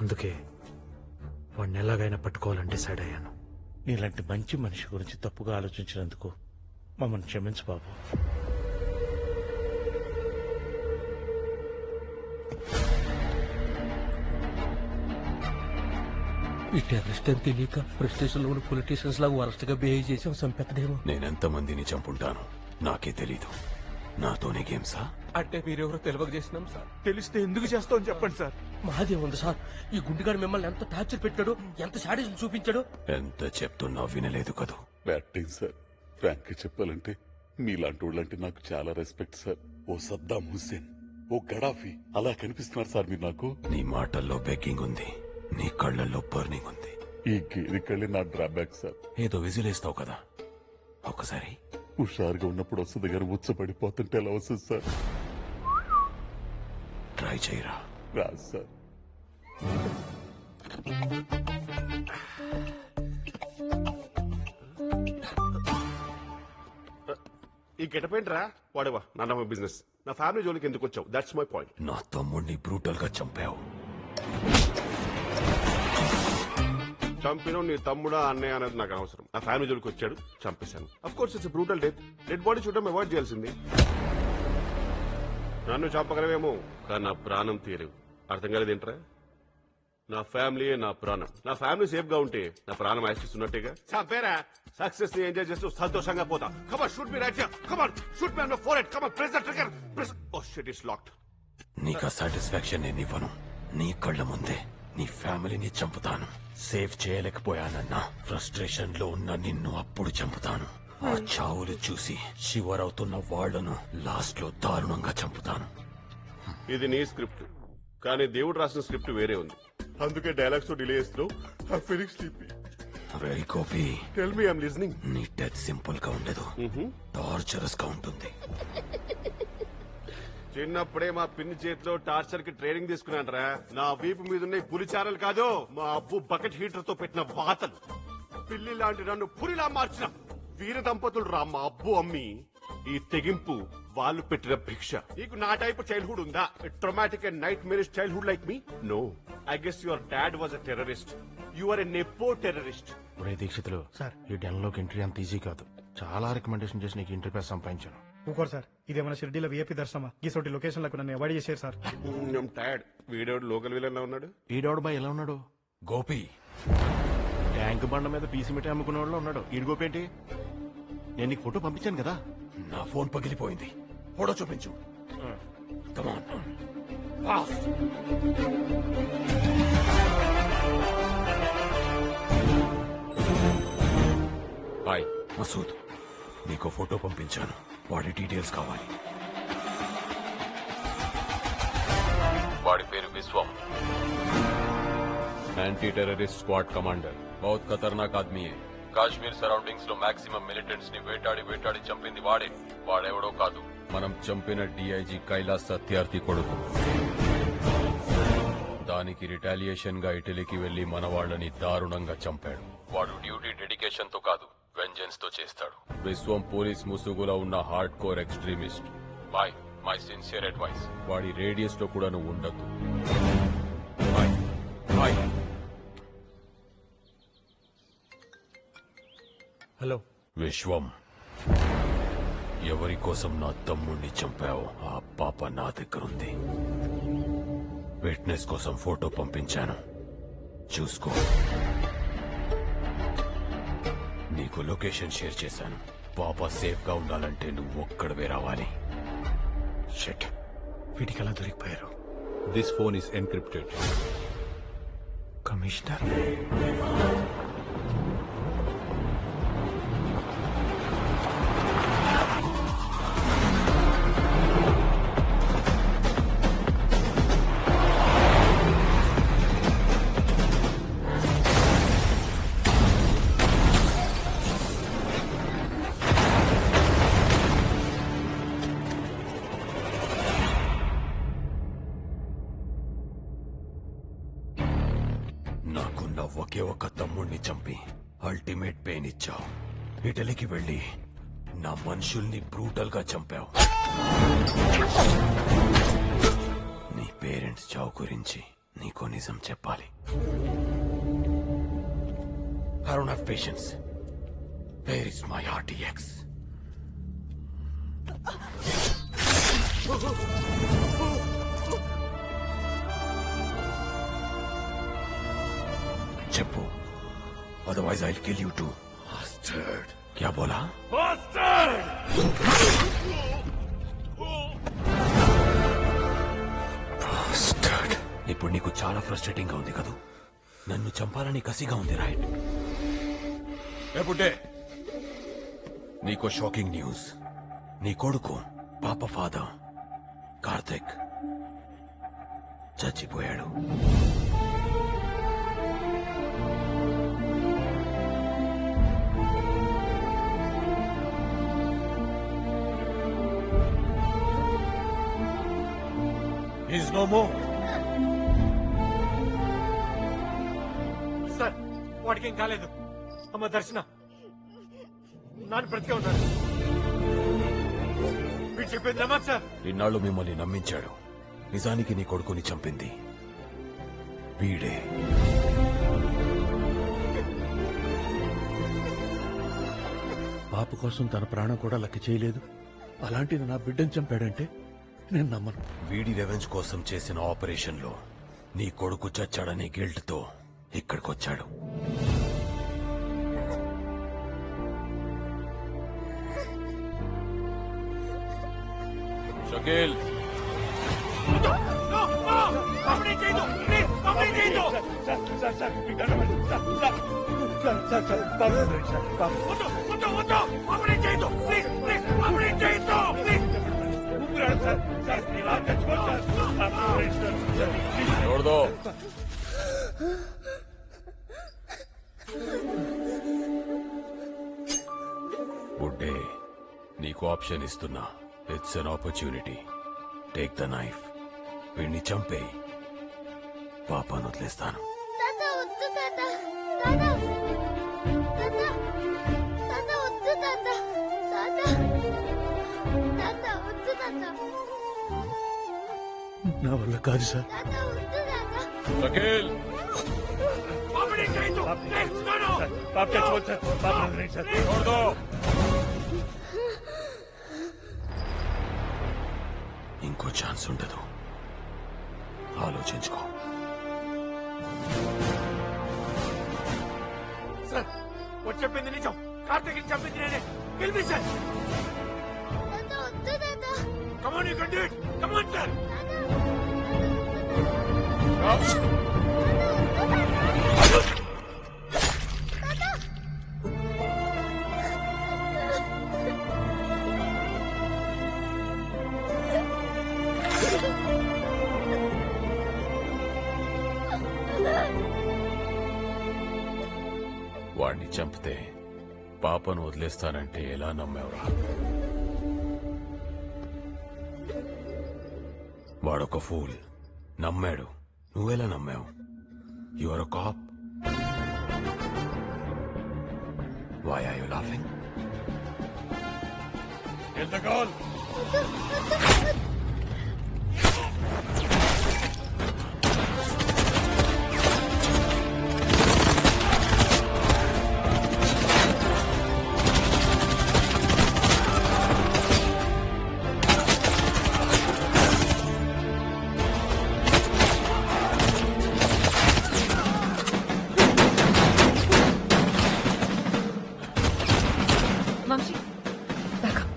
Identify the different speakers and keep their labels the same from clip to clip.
Speaker 1: అందుకే వాడిని ఎలాగైనా పట్టుకోవాలని డిసైడ్ అయ్యాను.
Speaker 2: నీలాంటి మంచి మనిషి గురించి తప్పుగా ఆలోచించినందుకు మమ్మల్ని క్షమించు బాబు.
Speaker 3: ఈ టెర్రరిస్ట్ అని తెలియక ప్రెస్టేషన్ లో పొలిటీషియన్స్ లాగా వరస్ట్ గా బిహేవ్ చేసాం. సంపెత్తడేమో.
Speaker 4: నేనెంతమందిని చంపుంటాను నాకే తెలీదు. నాతోనే గేమ్సా?
Speaker 3: అంటే మీరెవరో తెలియక చేసినాం సార్.
Speaker 5: తెలిస్తే ఎందుకు చేస్తామని చెప్పండి సార్.
Speaker 3: మాదేముంది సార్, ఈ గుండెగాడు మిమ్మల్ని ఎంత టార్చర్ పెట్టాడు, ఎంత శాడిజం చూపించాడు.
Speaker 4: ఎంత చెప్తున్నా వినలేదు కదూ.
Speaker 6: Batting sir. ఫ్రాంక్ చెప్పాలంటే మీలాంటి వాళ్ళంటే నాకు చాలా రెస్పెక్ట్ సార్. ఓ సద్దాం హుస్సేన్, ఓ గడాఫీ అలా కనిపిస్తున్నారు సార్ మీరు నాకు.
Speaker 4: నీ మాటల్లో బెగ్గింగ్ ఉంది, నీ కళ్ళల్లో బర్నింగ్ ఉంది.
Speaker 6: ఈ గేరి కళ్ళే నా డ్రాబ్యాక్ సార్.
Speaker 4: ఏదో విజిలేస్తావు కదా, ఒక్కసారి
Speaker 6: హుషారుగా ఉన్నప్పుడు వస్తుంది గారు ఉచ్చపడిపోతుంటే ఎలా వస్తుంది సార్?
Speaker 4: ట్రై చేయరా.
Speaker 6: రాదు సార్.
Speaker 5: ఈ గెటపేంట్రా వాడవా నాన్న బిజినెస్. నా ఫ్యామిలీ జోలికి ఎందుకు వచ్చావు? That's my point.
Speaker 4: నా తమ్ముడిని బ్రూటల్ గా చంపావు.
Speaker 5: చంపిన నీ తమ్ముడా అన్నయ్య అనేది నాకు అవసరం. నా ఫ్యామిలీ జోలికి వచ్చాడు, చంపేశాను. Of course it's brutal death. Dead body చూడడం అవాయిడ్ చేయాల్సింది. నన్ను చంపగలవేమో కానీ నా ప్రాణం తీరేవు. అర్థం కాలేదేంట్రా? నా ఫ్యామిలీయే నా ప్రాణం. నా ఫ్యామిలీ సేఫ్ గా ఉంటే నా ప్రాణం ఆశిస్తున్నట్టేగా. చంపేరా, సక్సెస్ ని ఎంజాయ్ చేస్తూ సంతోషంగా పోతా. Come on, shoot me right here. Come on, shoot me on my forehead. Come on, press the trigger. Press. Oh shit, it's locked.
Speaker 4: నీకా సాటిస్ఫాక్షన్ నేనివ్వను. నీ కళ్ళ ముందే నీ ఫ్యామిలీని చంపుతాను. సేవ్ చేయలేకపోయానన్న ఫ్రస్ట్రేషన్ లో ఉన్న నిన్ను అప్పుడు చంపుతాను. ఆ చావులు చూసి శివరవుతున్న వాళ్లను లాస్ట్ లో దారుణంగా చంపుతాను.
Speaker 5: ఇది నీ స్క్రిప్ట్, కానీ దేవుడు రాసిన స్క్రిప్ట్ వేరే ఉంది. అందుకే డైలాగ్స్ తో డిలే చేస్తున్నావు. I feeling sleepy.
Speaker 4: రేయ్ Gopi,
Speaker 5: tell me, I'm listening.
Speaker 4: నీ డెత్ సింపుల్ గా ఉండదు, టార్చరస్ గా ఉంటుంది.
Speaker 5: చిన్నప్పుడే మా పిన్ని చేతిలో టార్చర్ కి ట్రైనింగ్ తీసుకున్నానరా. నా వీపు మీద ఉన్న పులిచారలు కాదు, మా అబ్బు బకెట్ హీటర్ తో పెట్టిన వాతలు. పిల్లి లాంటి నన్ను పులిలా మార్చిన వీర దంపతులు రా మా అబ్బు అమ్మి. ఈ తెగింపు వాళ్ళు పెట్టిన భిక్ష. నీకు నా టైప్ చైల్డ్హుడ్ ఉందా? Traumatic and nightmarish childhood like me? No. I guess your dad was a terrorist. You are a nepo terrorist.
Speaker 2: ఒరే దీక్షితులు సార్, ఈ డెన్ లోకి ఎంట్రీ అంత ఈజీ కాదు. చాలా రికమెండేషన్ చేసి నీకు ఇంటర్ పేరు సంపాదించాను.
Speaker 7: ఊకోరు సార్, ఇదేమన్నా షిర్డీలో విఐపీ దర్శనమా? గీసోటి లొకేషన్లకు నన్ను అవాయిడ్ చేశారు sir.
Speaker 5: Tired. Video local villain ఉన్నాడు.
Speaker 2: ఈడోడు బాయ్ ఎలా ఉన్నాడు?
Speaker 4: గోపి,
Speaker 2: ట్యాంక్ బండ మీద పీసీ మిఠాయి అమ్ముకునే వాళ్ళు ఉన్నాడు. ఈడుగోపేంటి? నేను నీకు ఫోటో పంపించాను కదా.
Speaker 4: నా ఫోన్ పగిలిపోయింది. ఫోటో చూపించు. Come on. Fast. Hi Masood, నీకు ఫోటో పంపించాను. వాడి డీటెయిల్స్ కావాలి. వాడి పేరు Vishwam, anti terrorist squad commander. బహుత్ ఖతర్నాక్ ఆద్మీ హై. కాశ్మీర్ సరౌండింగ్స్ లో మాక్సిమం మిలిటెంట్స్ ని వేటాడి చంపింది వాడే. వాడెవడో కాదు, మనం చంపిన డిఐజీ కైలాస్ సత్యార్థి కొడుకు. దానికి రిటాలియేషన్ గా ఇటలీకి వెళ్లి మన వాళ్ళని దారుణంగా చంపాడు. వాడు డ్యూటీ డెడికేషన్ తో కాదు, వెంజెన్స్ తో చేస్తాడు. విశ్వం పోలీస్ ముసుగులో ఉన్న hard core extremist. Boy, my sincere advice, వాడి రేడియస్ లో కూడా నువ్వు ఉండద్దు. Bye bye.
Speaker 1: హలో
Speaker 4: విశ్వం, ఎవరి కోసం నా తమ్ముణ్ణి చంపావో ఆ పాప నా దగ్గరుంది. విట్నెస్ కోసం ఫోటో పంపించాను, చూసుకో. నీకు లొకేషన్ షేర్ చేశాను. పాప సేఫ్ గా ఉండాలంటే నువ్వు ఒక్కడవే రావాలి.
Speaker 1: షట్, వీటికి ఎలా దొరికిపోయారు?
Speaker 8: This phone is encrypted.
Speaker 1: Commissioner,
Speaker 4: నాకున్న ఒకే ఒక్క తమ్ముణ్ణి చంపి అల్టిమేట్ పెయిన్ ఇచ్చావు. ఇటలీకి వెళ్లి నా మనుషుల్ని బ్రూటల్ గా చంపావు. నీ పేరెంట్స్ చావు గురించి నీకో నిజం చెప్పాలి. I don't have patience. Where is my RTX? చెప్పు, otherwise I'll kill you too. Bastard. क्या बोला? Bastard. ఇప్పుడు నీకు చాలా ఫ్రస్ట్రేటింగ్ గా ఉంది కదూ? నన్ను చంపాలని కసిగా ఉంది, రైట్? ఎప్పుడే నీకో షాకింగ్ న్యూస్. నీ కొడుకు పాప ఫాదర్ కార్తిక్ చచ్చిపోయాడు. He's no more.
Speaker 1: సార్ వాడికి ఏం కాలేదు. అమ్మ దర్శన నాన్న బ్రతికే ఉన్నాడు. వీడు చెప్పింది నమ్మదు సార్.
Speaker 4: ఇన్నాళ్ళు మిమ్మల్ని నమ్మించాడు. నిజానికి నీ కొడుకుని చంపింది వీడే.
Speaker 3: పాప కోసం తన ప్రాణం కూడా లెక్క చేయలేదు. అలాంటిది నా బిడ్డను చంపాడంటే నేను నమ్మను.
Speaker 4: వీడి రెవెంజ్ కోసం చేసిన ఆపరేషన్ లో నీ కొడుకు చచ్చాడనే గిల్ట్ తో ఇక్కడికొచ్చాడు. షకీల్, छोड़ दो. బుడ్డే, నీకు ఆప్షన్ ఇస్తున్నా. It's an opportunity. Take the knife. వీడిని చంపేయి. పాపాను వదిలేస్తాను.
Speaker 9: తాత వద్దు తాత. తాత తాత తాత వద్దు తాత. తాత తాత వద్దు తాత.
Speaker 3: నా వల్ల కాదు సార్.
Speaker 9: తాత వద్దు తాత.
Speaker 4: షకీల్, छोड़ दो. ఇంకో ఛాన్స్ ఉండదు. ఆలోచించుకో.
Speaker 1: సార్ వాడు చెప్పింది నిజం. కార్తీక్ చంపింది నేనే. గెలిపి సార్.
Speaker 9: తాత వద్దు తాత.
Speaker 1: Come on, you can do it. Come on sir.
Speaker 4: వాడిని చంపితే పాపను వదిలేస్తానంటే ఎలా నమ్మావురా? వాడొక ఫూల్. నమ్మాడు. నువ్వెలా నమ్మావు? You are a cop. Why are you laughing?
Speaker 10: Vamsi, back up.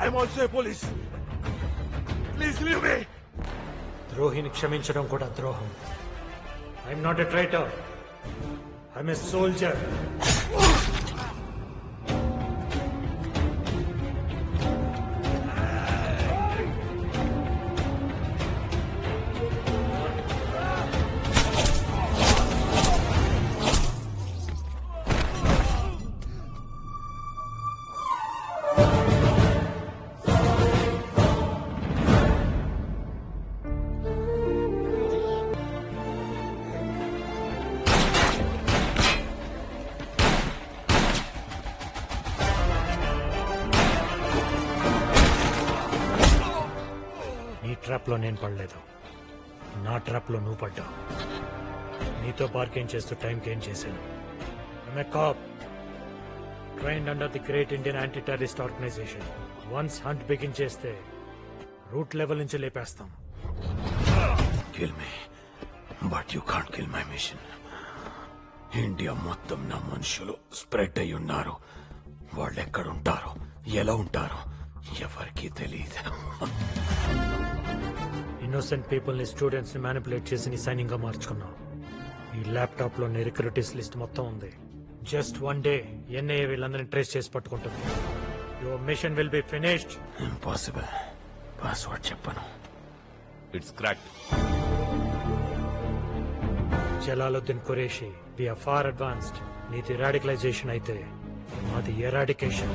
Speaker 1: I'm also a police. Please leave me. ద్రోహిని క్షమించడం కూడా ద్రోహం. I'm not a traitor. I'm a soldier. Trap లో నేను పడలేదు, నా ట్రాప్ లో నువ్వు పడ్డావు. నీతో బార్గెన్ చేస్తూ టైంకి ఏం చేశాను? I'm a cop, trained under the great Indian anti-terrorist organization. Once hunt begin చేస్తే రూట్ లెవెల్ నుంచి లేపేస్తాం.
Speaker 4: Kill me but you can't kill my mission. India మొత్తం నా మనుషులు స్ప్రెడ్ అయి ఉన్నారు. వాళ్ళు ఎక్కడుంటారో ఎలా ఉంటారో ఎవరికీ తెలియదు.
Speaker 1: ఇన్నోసెంట్ పీపుల్ ని, స్టూడెంట్స్ ని మ్యానిపులేట్ చేసి నీ సైనింగ్ గా మార్చుకున్నావు. ఈ ల్యాప్టాప్ లో నీ రిక్రూటీస్ లిస్ట్ మొత్తం ఉంది. జస్ట్ వన్ డే ఎన్ఐఏ వీళ్ళందరినీ ట్రేస్ చేసి పట్టుకుంటుంది. Your mission will be finished.
Speaker 4: Impossible. Password చెప్పను.
Speaker 8: It's cracked.
Speaker 1: Jalaluddin Qureshi, we're far advanced. నీది రాడికలైజేషన్ అయితే మాది ఎరాడికేషన్.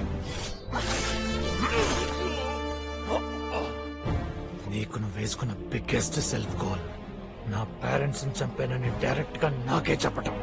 Speaker 1: నీకు నువ్వు వేసుకున్న బిగ్గెస్ట్ సెల్ఫ్ గోల్ నా పేరెంట్స్ ని చంపానని డైరెక్ట్ గా నాకే చెప్పటం.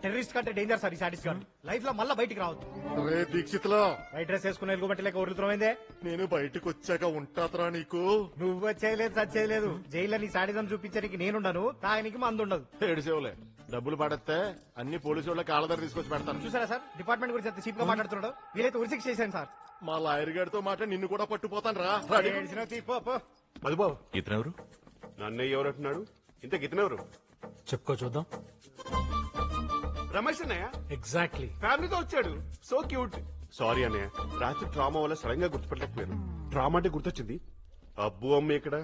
Speaker 7: టెర్రరిస్ట్ కంటే డేంజర్ సార్ ఈ సాడిస్ట్ గాడు. లైఫ్ లో మళ్ళీ బయటికి రావద్దు.
Speaker 5: రే దీక్షిత్లో,
Speaker 7: వైట్ డ్రెస్ వేసుకుని ఎలుగుబట్టి లేక ఊరుతున్నమైందే.
Speaker 5: నేను బయటకు వచ్చాక ఉంటాతరా నీకు?
Speaker 7: నువ్వు వచ్చేయలేదు, సచ్చేయలేదు. జైల్లో నీ సాడిజం చూపించడానికి నేనుండను, తాగనికి మందు ఉండదు.
Speaker 2: ఏడు సేవలే డబ్బులు పడేస్తే అన్ని పోలీసు వాళ్ళ కాళ్ళ దగ్గర తీసుకొచ్చి పెడతాను.
Speaker 7: చూసారా సార్, డిపార్ట్మెంట్ గురించి ఎంత చీప్ గా మాట్లాడుతున్నాడు. వీలైతే ఉరిశిక్ష చేశాను సార్.
Speaker 2: మా లాయర్ గారితో మాట నిన్ను కూడా పట్టుపోతాను రా.
Speaker 7: ఏడ్చినా తీ, పో, పో.
Speaker 5: మధుబాబు,
Speaker 8: ఇతనెవరు?
Speaker 5: నన్నయ్య ఎవరు అంటున్నాడు? ఇంత గితనెవరు?
Speaker 1: చెప్పుకో చూద్దాం.
Speaker 5: రమేష్ అన్నయ్య
Speaker 1: ఎగ్జాక్ట్లీ.
Speaker 5: ఫ్యామిలీతో వచ్చాడు. So cute. సారీ అన్నయ్య, రాత్రి ట్రామా వల్ల సడన్ గా గుర్తుపట్టలేకపోయాను. ట్రామా అంటే గుర్తొచ్చింది. అబ్బు అమ్మ ఇక్కడ